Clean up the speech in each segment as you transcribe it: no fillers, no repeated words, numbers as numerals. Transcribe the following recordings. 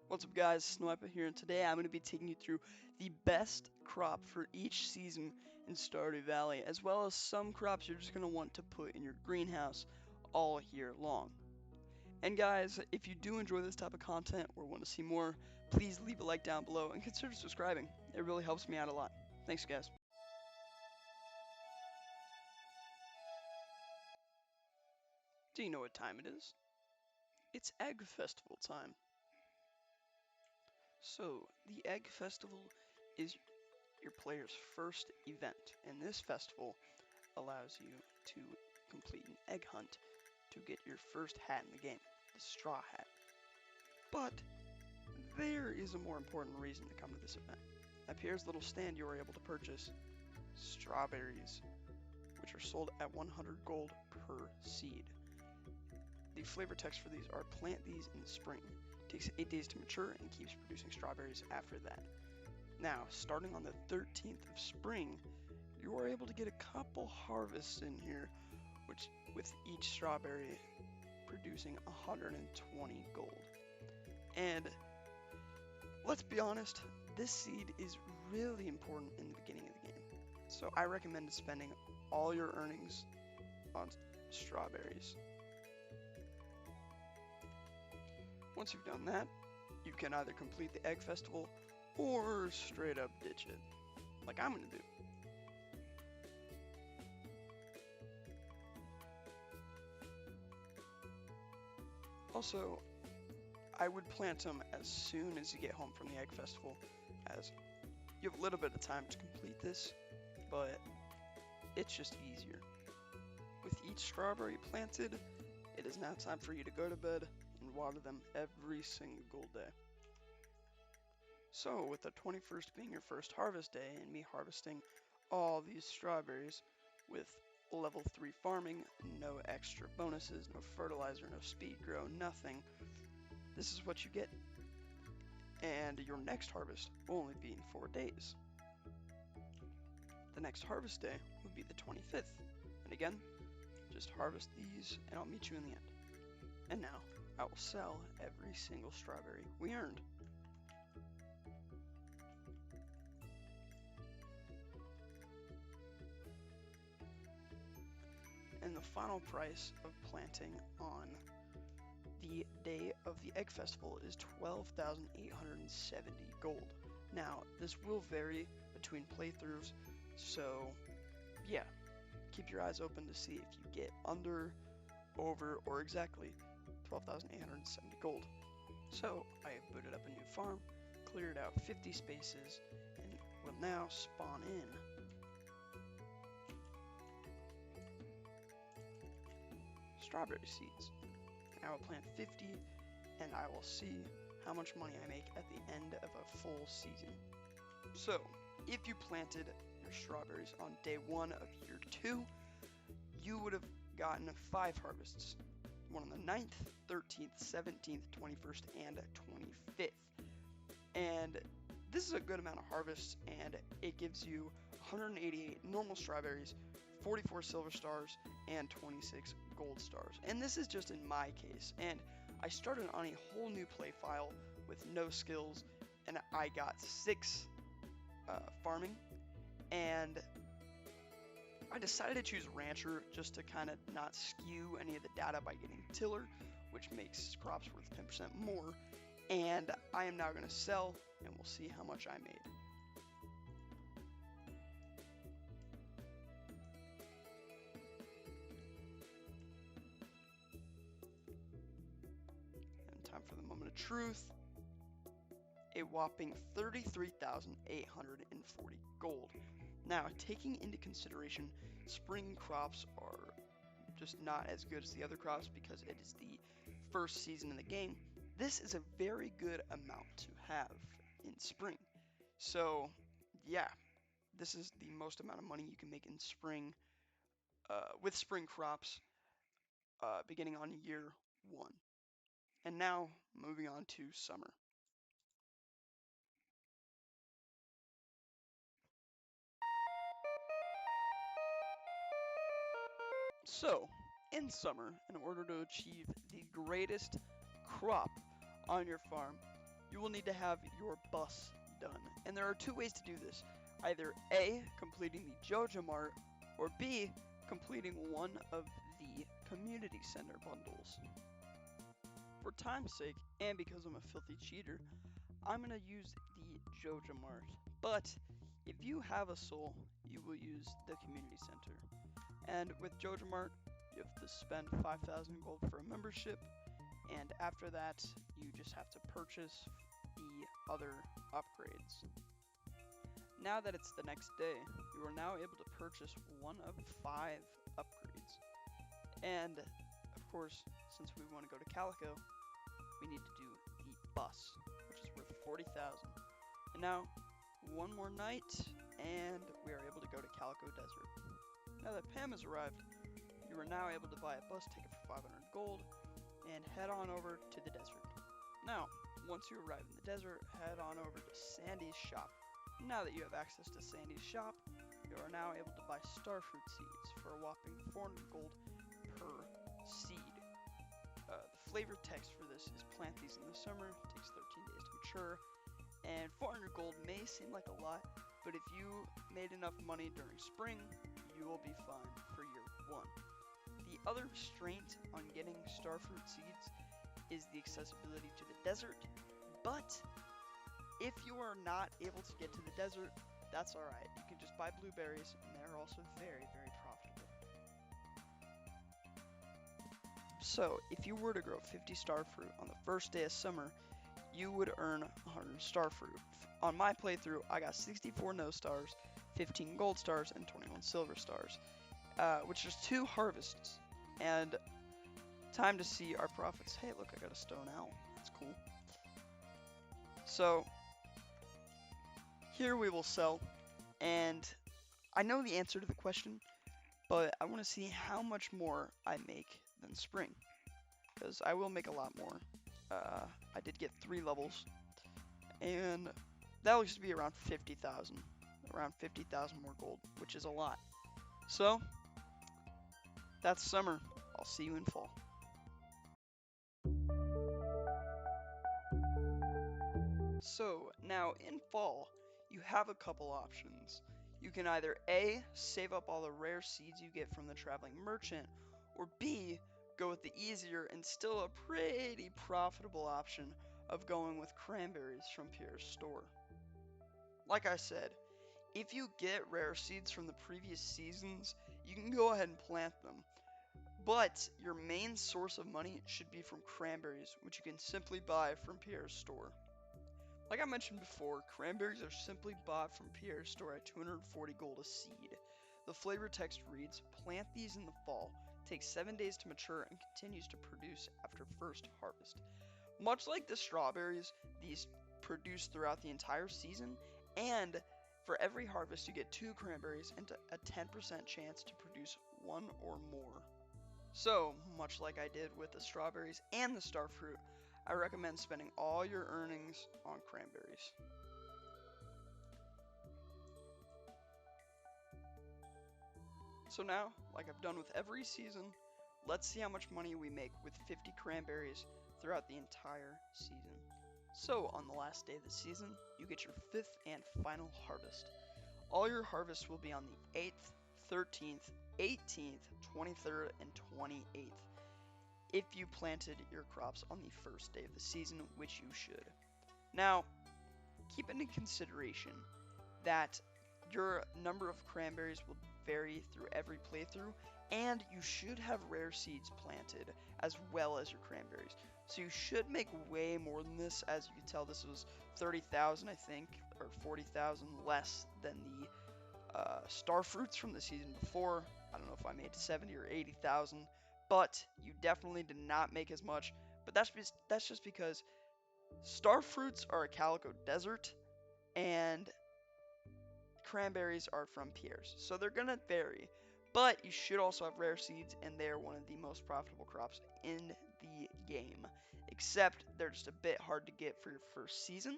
What's up guys, Snwipa here, and today I'm going to be taking you through the best crop for each season in Stardew Valley, as well as some crops you're just going to want to put in your greenhouse all year long. And guys, if you do enjoy this type of content or want to see more, please leave a like down below and consider subscribing. It really helps me out a lot. Thanks guys. Do you know what time it is? It's Egg Festival time. So, the Egg Festival is your player's first event, and this festival allows you to complete an egg hunt to get your first hat in the game, the straw hat. But there is a more important reason to come to this event. At Pierre's little stand, you are able to purchase strawberries, which are sold at 100 gold per seed. The flavor text for these are plant these in the spring. It takes 8 days to mature and keeps producing strawberries after that. Now, starting on the 13th of spring, you are able to get a couple harvests in here, which with each strawberry producing 120 gold. And let's be honest, this seed is really important in the beginning of the game. So I recommend spending all your earnings on strawberries. Once you've done that, you can either complete the egg festival or straight up ditch it, like I'm gonna do. Also, I would plant them as soon as you get home from the egg festival, as you have a little bit of time to complete this, but it's just easier. With each strawberry planted, it is now time for you to go to bed and water them every single day. So, with the 21st being your first harvest day and me harvesting all these strawberries with level 3 farming, no extra bonuses, no fertilizer, no speed grow, nothing, this is what you get. And your next harvest will only be in 4 days. The next harvest day would be the 25th. And again, just harvest these and I'll meet you in the end. And now, I will sell every single strawberry we earned. And the final price of planting on the day of the egg festival is 12,870 gold. Now, this will vary between playthroughs, so yeah, keep your eyes open to see if you get under, over, or exactly 12,870 gold. So, I have booted up a new farm, cleared out 50 spaces, and will now spawn in strawberry seeds. I will plant 50, and I will see how much money I make at the end of a full season. So, if you planted your strawberries on day 1 of year 2, you would have gotten 5 harvests. One on the 9th, 13th, 17th, 21st, and 25th. And this is a good amount of harvests, and it gives you 188 normal strawberries, 44 silver stars, and 26 gold stars. And this is just in my case, and I started on a whole new play file with no skills, and I got 6 farming, and I decided to choose Rancher just to kind of not skew any of the data by getting Tiller, which makes crops worth 10% more, and I am now going to sell, and we'll see how much I made. Time for the moment of truth. A whopping 33,840 gold. Now, taking into consideration spring crops are just not as good as the other crops because it is the first season in the game, this is a very good amount to have in spring. So, yeah, this is the most amount of money you can make in spring with spring crops beginning on year 1. And now, moving on to summer. So, in summer, in order to achieve the greatest crop on your farm, you will need to have your bus done. And there are two ways to do this. Either A, completing the JoJo Mart, or B, completing one of the community center bundles. For time's sake, and because I'm a filthy cheater, I'm going to use the JoJo Mart. But if you have a soul, you will use the community center. And with JoJo Mart, you have to spend 5,000 gold for a membership, and after that, you just have to purchase the other upgrades. Now that it's the next day, you are now able to purchase one of 5 upgrades. And, of course, since we want to go to Calico, we need to do the bus, which is worth 40,000. And now, one more night, and we are able to go to Calico Desert. Now that Pam has arrived, you are now able to buy a bus ticket for 500 gold, and head on over to the desert. Now, once you arrive in the desert, head on over to Sandy's shop. Now that you have access to Sandy's shop, you are now able to buy starfruit seeds for a whopping 400 gold per seed. The flavor text for this is plant these in the summer, takes 13 days to mature, and 400 gold may seem like a lot, but if you made enough money during spring, you will be fine for year 1. The other restraint on getting starfruit seeds is the accessibility to the desert, but if you are not able to get to the desert, that's alright. You can just buy blueberries, and they're also very, very profitable. So, if you were to grow 50 starfruit on the first day of summer, you would earn 100 starfruit. On my playthrough, I got 64 no stars, 15 gold stars, and 21 silver stars, which is 2 harvests. And time to see our profits. Hey, look, I got a stone owl. That's cool. So, here we will sell, and I know the answer to the question, but I want to see how much more I make than spring, because I will make a lot more. I did get 3 levels, and that looks to be around 50,000, around 50,000 more gold, which is a lot. So, that's summer. I'll see you in fall. So, now in fall, you have a couple options. You can either A, save up all the rare seeds you get from the traveling merchant, or B, go with the easier and still a pretty profitable option of going with cranberries from Pierre's store. Like I said, if you get rare seeds from the previous seasons, you can go ahead and plant them. But your main source of money should be from cranberries, which you can simply buy from Pierre's store. Like I mentioned before, cranberries are simply bought from Pierre's store at 240 gold a seed. The flavor text reads, plant these in the fall, takes 7 days to mature, and continues to produce after first harvest. Much like the strawberries, these produce throughout the entire season, and for every harvest you get 2 cranberries and a 10% chance to produce 1 or more. So, much like I did with the strawberries and the starfruit, I recommend spending all your earnings on cranberries. So now, like I've done with every season, let's see how much money we make with 50 cranberries throughout the entire season. So, on the last day of the season, you get your 5th and final harvest. All your harvests will be on the 8th, 13th, 18th, 23rd, and 28th. If you planted your crops on the first day of the season, which you should. Now, keep into consideration that your number of cranberries will vary through every playthrough, and you should have rare seeds planted as well as your cranberries. So you should make way more than this. As you can tell, this was 30,000, I think, or 40,000 less than the starfruits from the season before. I don't know if I made 70 or 80,000, but you definitely did not make as much. But that's just because starfruits are a Calico Desert, and cranberries are from Pierre's, so they're gonna vary. But you should also have rare seeds, and they're one of the most profitable crops in the game. Except they're just a bit hard to get for your first season.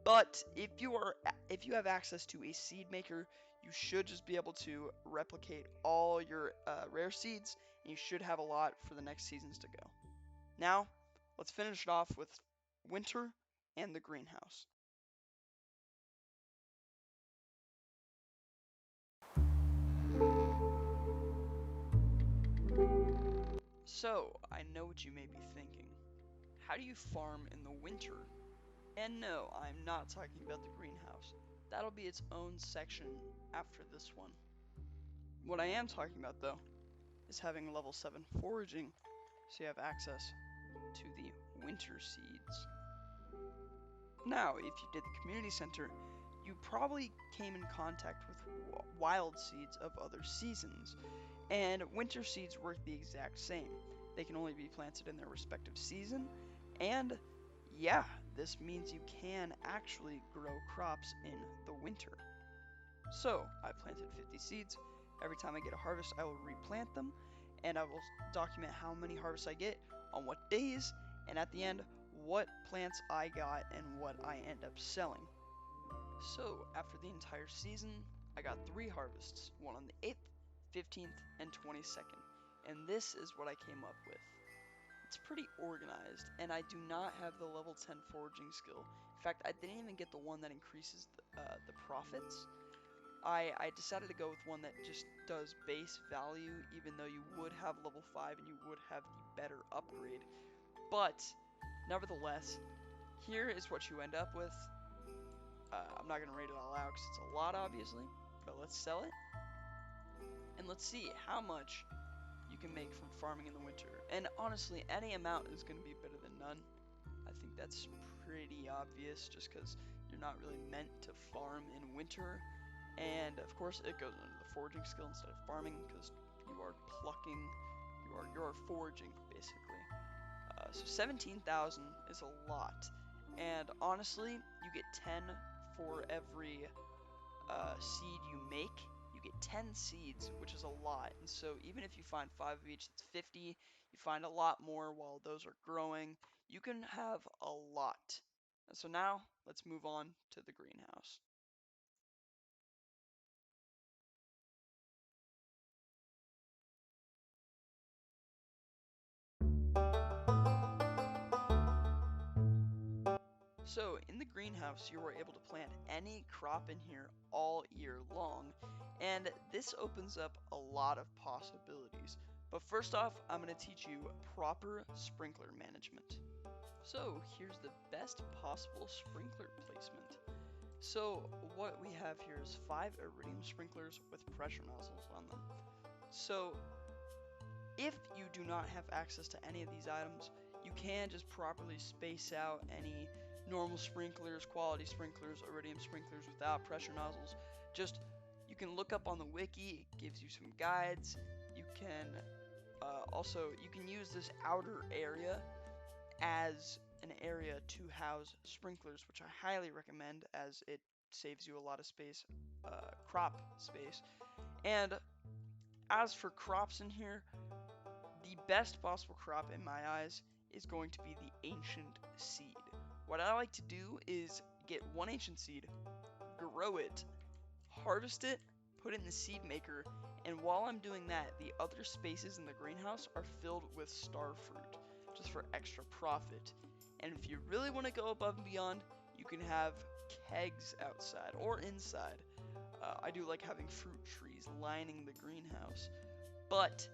But if you have access to a seed maker, you should just be able to replicate all your rare seeds, and you should have a lot for the next seasons to go. Now, let's finish it off with winter and the greenhouse. So, I know what you may be thinking. How do you farm in the winter? And no, I'm not talking about the greenhouse. That'll be its own section after this one. What I am talking about, though, is having level 7 foraging, so you have access to the winter seeds. Now, if you did the community center, you probably came in contact with wild seeds of other seasons, and winter seeds work the exact same. They can only be planted in their respective season, and yeah, this means you can actually grow crops in the winter. So, I planted 50 seeds. Every time I get a harvest, I will replant them, and I will document how many harvests I get, on what days, and at the end, what plants I got and what I end up selling. So, after the entire season, I got 3 harvests, one on the 8th, 15th, and 22nd, and this is what I came up with. It's pretty organized, and I do not have the level 10 foraging skill. In fact, I didn't even get the one that increases the profits. I decided to go with one that just does base value, even though you would have level 5 and you would have the better upgrade. But, nevertheless, here is what you end up with. I'm not going to rate it all out because it's a lot, obviously, but let's sell it. And let's see how much you can make from farming in the winter. And honestly, any amount is going to be better than none. I think that's pretty obvious just because you're not really meant to farm in winter. And of course, it goes under the foraging skill instead of farming because you are plucking, you are foraging basically. So 17,000 is a lot, and honestly, you get 10 for every seed you make. You get 10 seeds, which is a lot. And so even if you find 5 of each, that's 50. You find a lot more while those are growing. You can have a lot. And so now let's move on to the greenhouse. So in the greenhouse, you are able to plant any crop in here all year long, and this opens up a lot of possibilities. But first off, I'm going to teach you proper sprinkler management. So here's the best possible sprinkler placement. So what we have here is 5 iridium sprinklers with pressure nozzles on them. So if you do not have access to any of these items, you can just properly space out any normal sprinklers, quality sprinklers, iridium sprinklers without pressure nozzles. Just, you can look up on the wiki, it gives you some guides. You can also, you can use this outer area as an area to house sprinklers, which I highly recommend as it saves you a lot of space, crop space. And as for crops in here, the best possible crop in my eyes is going to be the ancient seed. What I like to do is get one ancient seed, grow it, harvest it, put it in the seed maker, and while I'm doing that, the other spaces in the greenhouse are filled with star fruit, just for extra profit. And if you really want to go above and beyond, you can have kegs outside or inside. I do like having fruit trees lining the greenhouse, but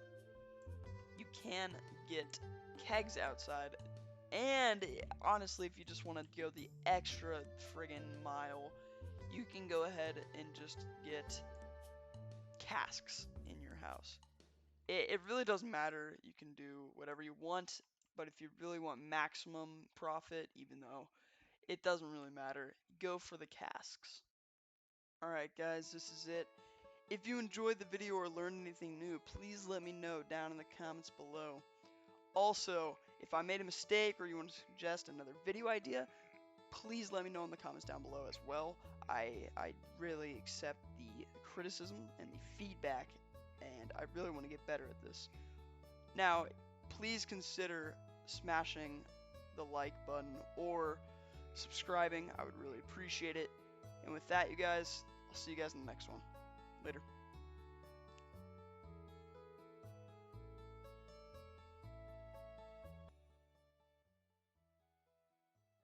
you can get kegs outside. And honestly, if you just want to go the extra friggin' mile, you can go ahead and just get casks in your house. It really doesn't matter. You can do whatever you want, but if you really want maximum profit, even though it doesn't really matter, go for the casks. Alright guys, this is it. If you enjoyed the video or learned anything new, please let me know down in the comments below. Also, if I made a mistake or you want to suggest another video idea, please let me know in the comments down below as well. I really accept the criticism and the feedback, and I really want to get better at this. Now, please consider smashing the like button or subscribing. I would really appreciate it. And with that, you guys, I'll see you guys in the next one. Later.